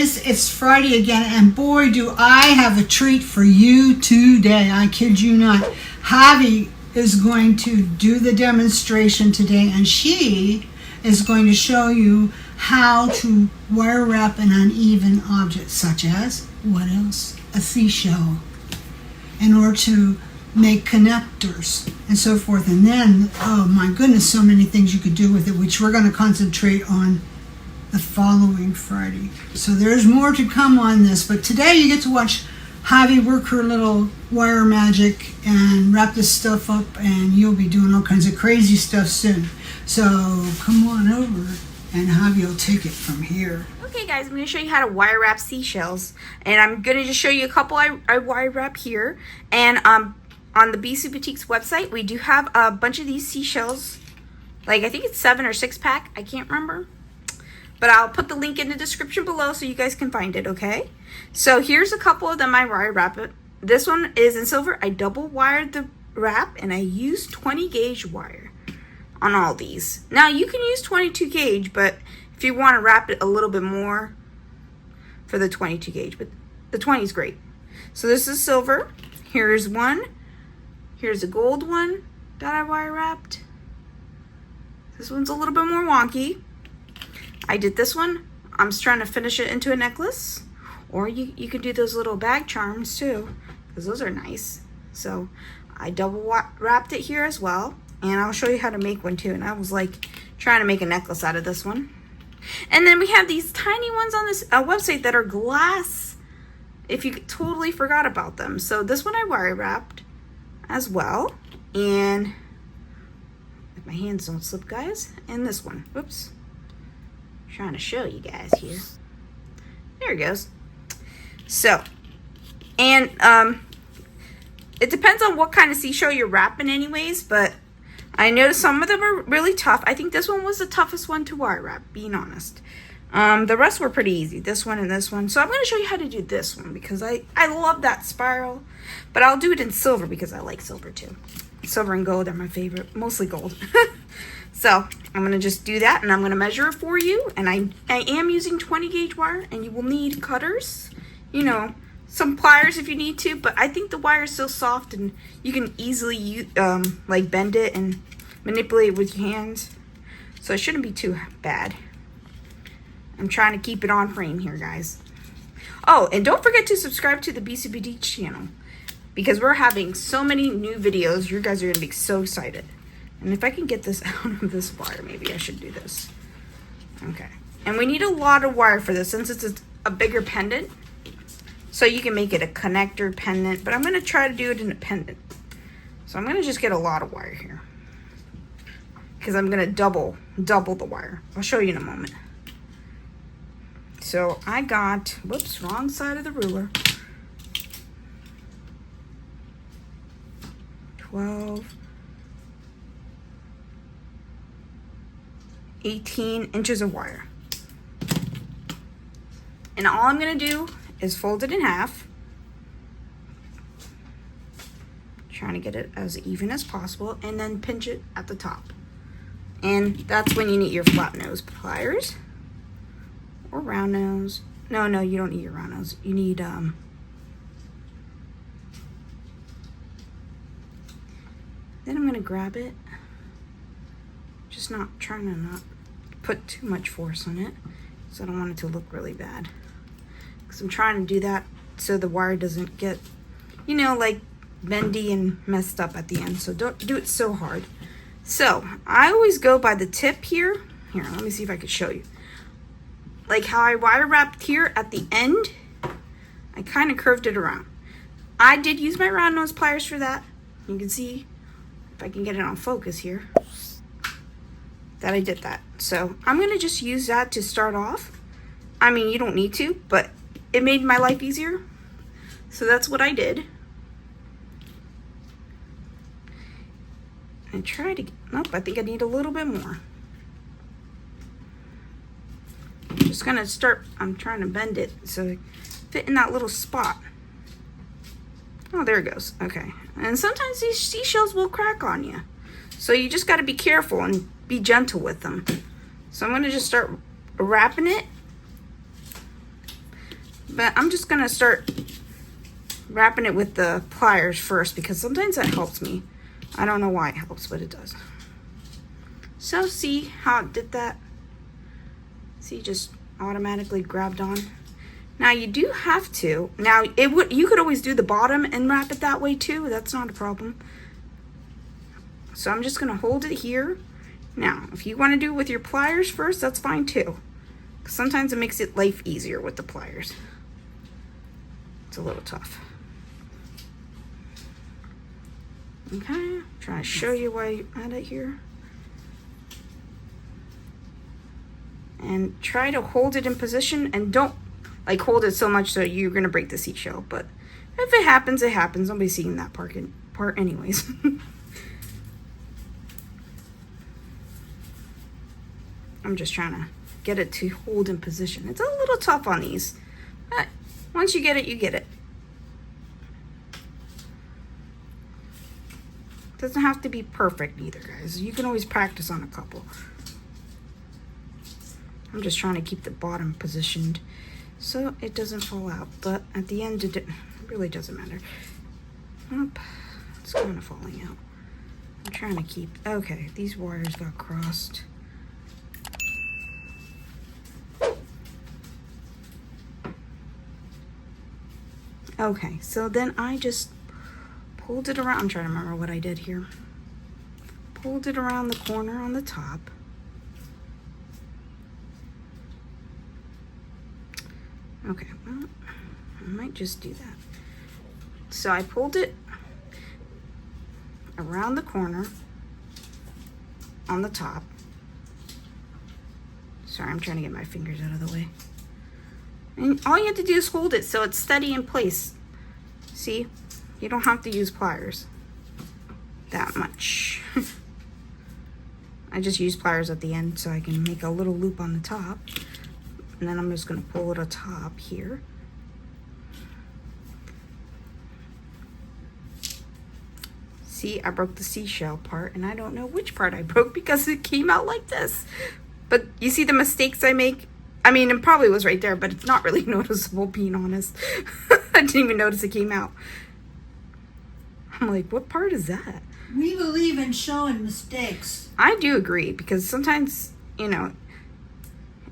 guys, it's Friday again, and boy do I have a treat for you today. I kid you not. Javi is going to do the demonstration today, and she is going to show you how to wire wrap an uneven object, such as, what else? A seashell, in order to make connectors and so forth. And then, oh my goodness, so many things you could do with it, which we're going to concentrate on the following Friday. So there's more to come on this, but today you get to watch Javi work her little wire magic and wrap this stuff up, and you'll be doing all kinds of crazy stuff soon. So come on over and Javi will take it from here. Okay guys, I'm going to show you how to wire wrap seashells, and I'm going to just show you a couple I wire wrap here. And on the Beachy Boutique's website, we do have a bunch of these seashells, like I think it's 7 or 6 pack, I can't remember. But I'll put the link in the description below so you guys can find it, okay? So here's a couple of them I wire wrap it. This one is in silver. I double wired the wrap, and I used 20 gauge wire on all these. Now you can use 22 gauge, but if you want to wrap it a little bit more for the 22 gauge, but the 20 is great. So this is silver. Here's one. Here's a gold one that I wire wrapped. This one's a little bit more wonky. I did this one. I'm just trying to finish it into a necklace. Or you could do those little bag charms too, because those are nice. So I double wrapped it here as well. And I'll show you how to make one too. And I was like trying to make a necklace out of this one. And then we have these tiny ones on this website that are glass, if you totally forgot about them. So this one I wire wrapped as well. And if my hands don't slip, guys. And this one. Whoops. Trying to show you guys here. There it goes. So, and it depends on what kind of seashell you're wrapping anyways, but I noticed some of them are really tough. I think this one was the toughest one to wire wrap, being honest. The rest were pretty easy, this one and this one. So I'm going to show you how to do this one, because I love that spiral, but I'll do it in silver because I like silver too. Silver and gold are my favorite, mostly gold. So I'm going to just do that, and I'm going to measure it for you. And I am using 20 gauge wire, and you will need cutters, you know, some pliers if you need to, but I think the wire is so soft and you can easily like bend it and manipulate it with your hands. So it shouldn't be too bad. I'm trying to keep it on frame here, guys. Oh, and don't forget to subscribe to the Beachy Boutique channel, because we're having so many new videos. You guys are going to be so excited. And if I can get this out of this wire, maybe I should do this. Okay. And we need a lot of wire for this, since it's a bigger pendant. So you can make it a connector pendant, but I'm going to try to do it in a pendant. So I'm going to just get a lot of wire here, because I'm going to double the wire. I'll show you in a moment. So I got, whoops, wrong side of the ruler. 12, 18 inches of wire. And all I'm going to do is fold it in half. Trying to get it as even as possible, and then pinch it at the top. And that's when you need your flat nose pliers or round nose. No, you don't need your round nose. You need then I'm going to grab it. Just not trying to not put too much force on it, so I don't want it to look really bad. Because I'm trying to do that so the wire doesn't get, you know, like bendy and messed up at the end. So don't do it so hard. So I always go by the tip here. Here, let me see if I could show you. Like how I wire wrapped here at the end, I kind of curved it around. I did use my round nose pliers for that. You can see, if I can get it on focus here, that I did that. So I'm going to just use that to start off. I mean, you don't need to, but it made my life easier. So that's what I did. And try to, nope, I think I need a little bit more. I'm just going to start, I'm trying to bend it so it fit in that little spot. Oh, there it goes. Okay. And sometimes these seashells will crack on you. So you just got to be careful and be gentle with them. So I'm going to just start wrapping it. But I'm just gonna start wrapping it with the pliers first because sometimes that helps me. I don't know why it helps, but it does. So see how it did that? See, just automatically grabbed on. Now you do have to. Now you could always do the bottom and wrap it that way too. That's not a problem. So I'm just gonna hold it here. Now, if you want to do it with your pliers first, that's fine too. Sometimes it makes it life easier with the pliers. It's a little tough. Okay, trying to show you why you add it here. And try to hold it in position and don't like hold it so much so you're gonna break the seashell. But if it happens, it happens. Nobody's seeing that part anyways. I'm just trying to get it to hold in position. It's a little tough on these, but once you get it, you get it. Doesn't have to be perfect either, guys. You can always practice on a couple. I'm just trying to keep the bottom positioned so it doesn't fall out, but at the end it really doesn't matter. Oop, it's kind of falling out. I'm trying to keep, okay, these wires got crossed. Okay, so then I just pulled it around. I'm trying to remember what I did here. Pulled it around the corner on the top. Okay, well, I might just do that. So I pulled it around the corner on the top. Sorry, I'm trying to get my fingers out of the way. And all you have to do is hold it so it's steady in place. See? You don't have to use pliers that much. I just use pliers at the end so I can make a little loop on the top. And then I'm just going to pull it atop here. See, I broke the seashell part, and I don't know which part I broke because it came out like this. But you see the mistakes I make? I mean, it probably was right there, but it's not really noticeable, being honest. I didn't even notice it came out. I'm like, what part is that? We believe in showing mistakes. I do agree, because sometimes, you know,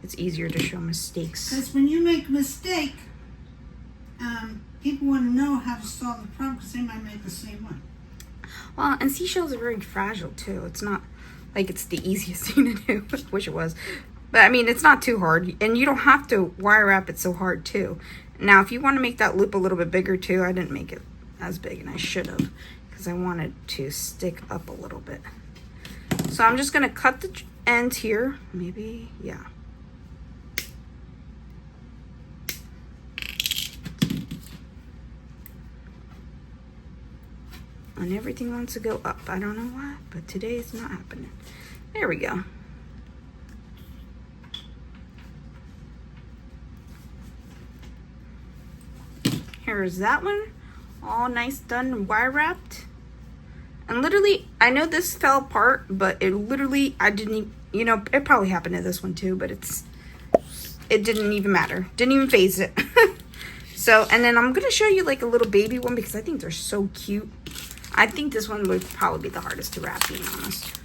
it's easier to show mistakes. Because when you make a mistake, people want to know how to solve the problem because they might make the same one. Well, and seashells are very fragile, too. It's not like it's the easiest thing to do. I wish it was. But, I mean, it's not too hard. And you don't have to wire wrap it so hard, too. Now, if you want to make that loop a little bit bigger, too, I didn't make it as big, and I should have, because I wanted to stick up a little bit. So I'm just going to cut the ends here. Maybe, yeah. And everything wants to go up. I don't know why, but today it's not happening. There we go. Here's that one. All nice, done, wire wrapped. And literally, I know this fell apart, but it literally, I didn't even, you know, it probably happened to this one too, but it didn't even matter. Didn't even phase it. So, and then I'm going to show you like a little baby one because I think they're so cute. I think this one would probably be the hardest to wrap, being honest.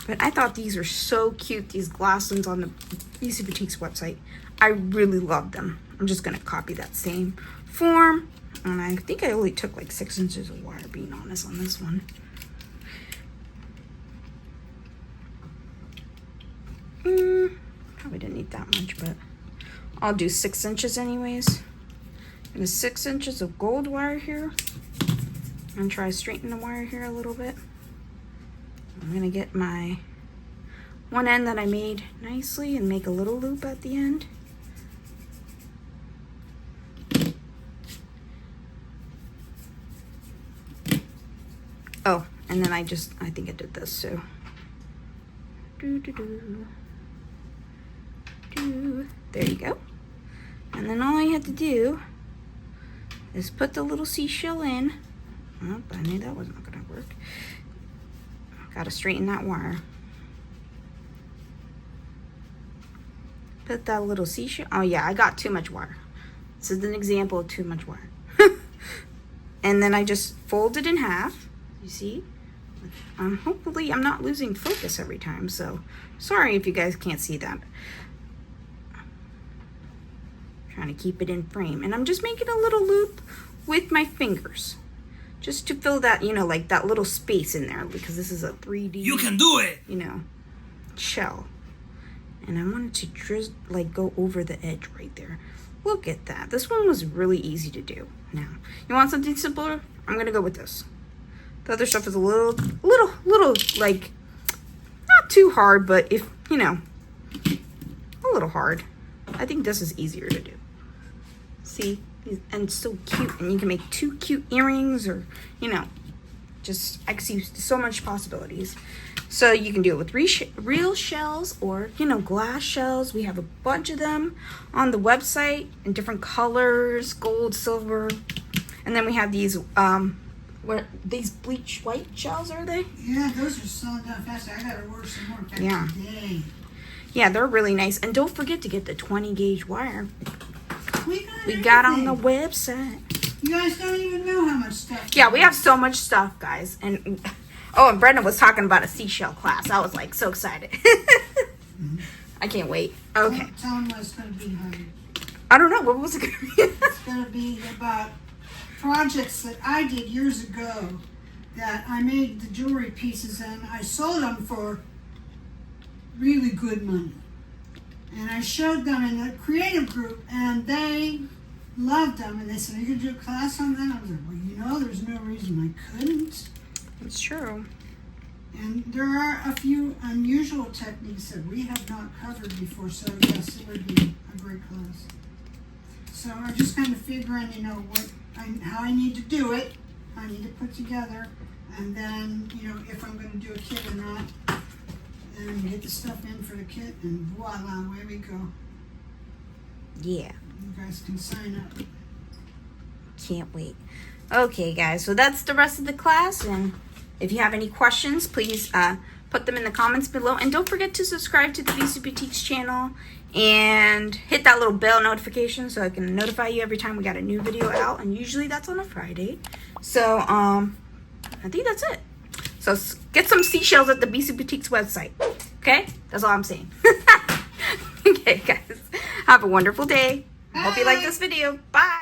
But I thought these were so cute, these glass ones on the Beachy Boutique's website. I really love them. I'm just going to copy that same form. And I think I only took like 6 inches of wire, being honest, on this one. Probably didn't need that much, but I'll do 6 inches anyways. And 6 inches of gold wire here. And try to straighten the wire here a little bit. I'm gonna get my one end that I made nicely and make a little loop at the end. Oh, and then I think I did this, so. There you go. And then all I had to do is put the little seashell in. Oh, I knew that was not gonna work. Gotta straighten that wire. Put that little seashell. Oh yeah, I got too much wire. This is an example of too much wire. And then I just fold it in half. You see? Hopefully I'm not losing focus every time, so sorry if you guys can't see that. Trying to keep it in frame, and I'm just making a little loop with my fingers just to fill that, you know, like that little space in there, because this is a 3D, you can do it, you know, shell, and I wanted to just like go over the edge right there. Look at that. This one was really easy to do. Now you want something simpler? I'm gonna go with this. The other stuff is a little like not too hard, but if you know, a little hard. I think this is easier to do. See, and so cute, and you can make 2 cute earrings, or you know, just I see so much possibilities. So you can do it with real shells, or you know, glass shells. We have a bunch of them on the website in different colors, gold, silver, and then we have these what these bleach white shells, are they? Yeah, those are selling down fast. I gotta order some more back Yeah. today. Yeah, they're really nice. And don't forget to get the 20 gauge wire. We got on the website. You guys don't even know how much stuff. Yeah, we have so much stuff, guys. And oh, and Brenda was talking about a Seashell class. I was like so excited. I can't wait. Okay. Tell them what it's going to be, honey. I don't know. What was it going to be? It's going to be about projects that I did years ago that I made the jewelry pieces and I sold them for really good money. And I showed them in the creative group and they loved them. And they said, are you going to do a class on that? I was like, well, you know, there's no reason I couldn't. It's true. And there are a few unusual techniques that we have not covered before, so yes, it would be a great class. So I'm just kind of figuring, you know, how I need to do it. I need to put together, and then, you know, if I'm going to do a kit or not, and get the stuff in for the kit, and voila, away we go. Yeah. You guys can sign up. Can't wait. Okay, guys. So that's the rest of the class, and if you have any questions, please put them in the comments below. And don't forget to subscribe to the Beachy Boutiques channel and hit that little bell notification so I can notify you every time we got a new video out. And usually that's on a Friday. So I think that's it. So get some seashells at the Beachy Boutiques website. Okay? That's all I'm saying. Okay, guys. Have a wonderful day. Hope you like this video. Bye.